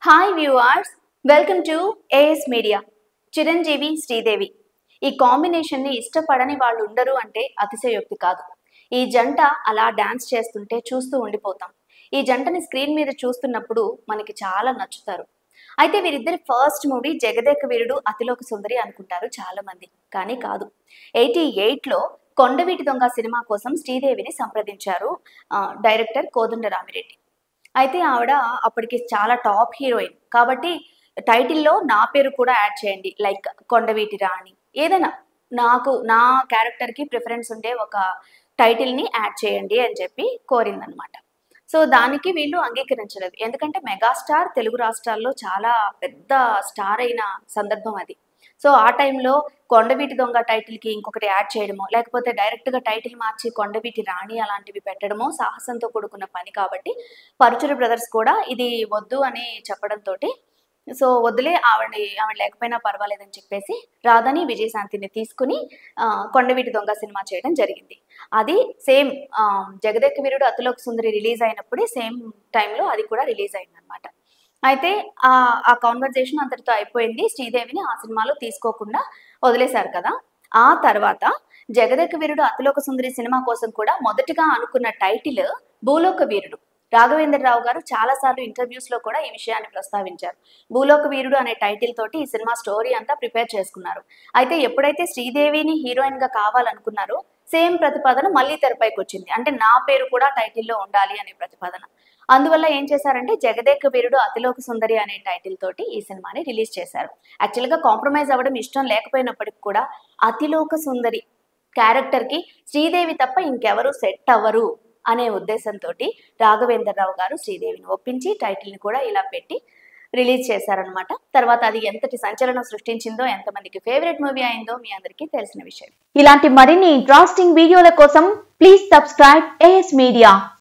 Hi viewers, welcome to AS media. Chiranjeevi Sridevi ఈ కాంబినేషన్ని ఇష్టపడని వాళ్ళు ఉండరు అంటే అతిశయోక్తి కాదు. ఈ జంట అలా డాన్స్ చేస్తుంటే చూస్తూ ఉండిపోతాం. ఈ జంటని స్క్రీన్ మీద చూస్తున్నప్పుడు మనకి చాలా నచ్చుతారు. అయితే వీరిద్దరి ఫస్ట్ మూవీ జగదేక వీరుడు అతిలోక సుందరి అనుకుంటారు చాలా మంది, కానీ కాదు. 88లో కొండవీటి దొంగ సినిమా కోసం శ్రీదేవిని సంప్రదించారు డైరెక్టర్ కోదండరామిరెడ్డి. అయితే ఆవిడ అప్పటికి చాలా టాప్ హీరోయిన్ కాబట్టి టైటిల్లో నా పేరు కూడా యాడ్ చేయండి, లైక్ కొండవీటి రాణి, ఏదైనా నా క్యారెక్టర్కి ప్రిఫరెన్స్ ఉండే ఒక టైటిల్ని యాడ్ చేయండి అని చెప్పి కోరిందనమాట. సో దానికి వీళ్ళు అంగీకరించలేదు, ఎందుకంటే మెగాస్టార్ తెలుగు రాష్ట్రాల్లో చాలా పెద్ద స్టార్ అయిన సందర్భం అది. సో ఆ టైంలో కొండవీటి దొంగ టైటిల్కి ఇంకొకటి యాడ్ చేయడమో, లేకపోతే డైరెక్ట్గా టైటిల్ మార్చి కొండవీటి రాణి అలాంటివి పెట్టడమో సాహసంతో కూడుకున్న పని కాబట్టి పరుచూరి బ్రదర్స్ కూడా ఇది వద్దు అని చెప్పడంతో, సో వద్దులే ఆవిడ లేకపోయినా పర్వాలేదని చెప్పేసి రాధని విజయశాంతిని తీసుకుని కొండవీటి దొంగ సినిమా చేయడం జరిగింది. అది సేమ్ జగదేక వీరుడు అతిలోక సుందరి రిలీజ్ అయినప్పుడే సేమ్ టైంలో అది కూడా రిలీజ్ అయింది అనమాట. అయితే ఆ కాన్వర్జేషన్ అంతటితో అయిపోయింది. శ్రీదేవిని ఆ సినిమాలో తీసుకోకుండా వదిలేశారు కదా. ఆ తర్వాత జగదేక వీరుడు అతిలోక సుందరి సినిమా కోసం కూడా మొదటిగా అనుకున్న టైటిల్ భూలోక వీరుడు. రాఘవేంద్రరావు గారు చాలాసార్లు ఇంటర్వ్యూస్లో కూడా ఈ విషయాన్ని ప్రస్తావించారు. భూలోక వీరుడు అనే టైటిల్ తోటి ఈ సినిమా స్టోరీ అంతా ప్రిపేర్ చేసుకున్నారు. అయితే ఎప్పుడైతే శ్రీదేవిని హీరోయిన్గా కావాలనుకున్నారో సేమ్ ప్రతిపాదన మళ్ళీ తెరపైకి వచ్చింది. అంటే నా పేరు కూడా టైటిల్లో ఉండాలి అనే ప్రతిపాదన. అందువల్ల ఏం చేశారంటే జగదేక వీరుడు అతిలోక సుందరి అనే టైటిల్ తోటి ఈ సినిమాని రిలీజ్ చేశారు. యాక్చువల్గా కాంప్రమైజ్ అవ్వడం ఇష్టం లేకపోయినప్పటికీ కూడా అతిలోక సుందరి క్యారెక్టర్కి శ్రీదేవి తప్ప ఇంకెవరు సెట్ అవ్వరు అనే ఉద్దేశంతో రాఘవేంద్రరావు గారు శ్రీదేవిని ఒప్పించి టైటిల్ని కూడా ఇలా పెట్టి రిలీజ్ చేశారనమాట. తర్వాత అది ఎంతటి సంచలనం సృష్టించిందో, ఎంతమందికి ఫేవరెట్ మూవీ అయిందో మీ అందరికీ తెలిసిన విషయం. ఇలాంటి మరిన్ని ఇంట్రెస్టింగ్ వీడియోల కోసం ప్లీజ్ సబ్స్క్రైబ్ ఏఎస్ మీడియా.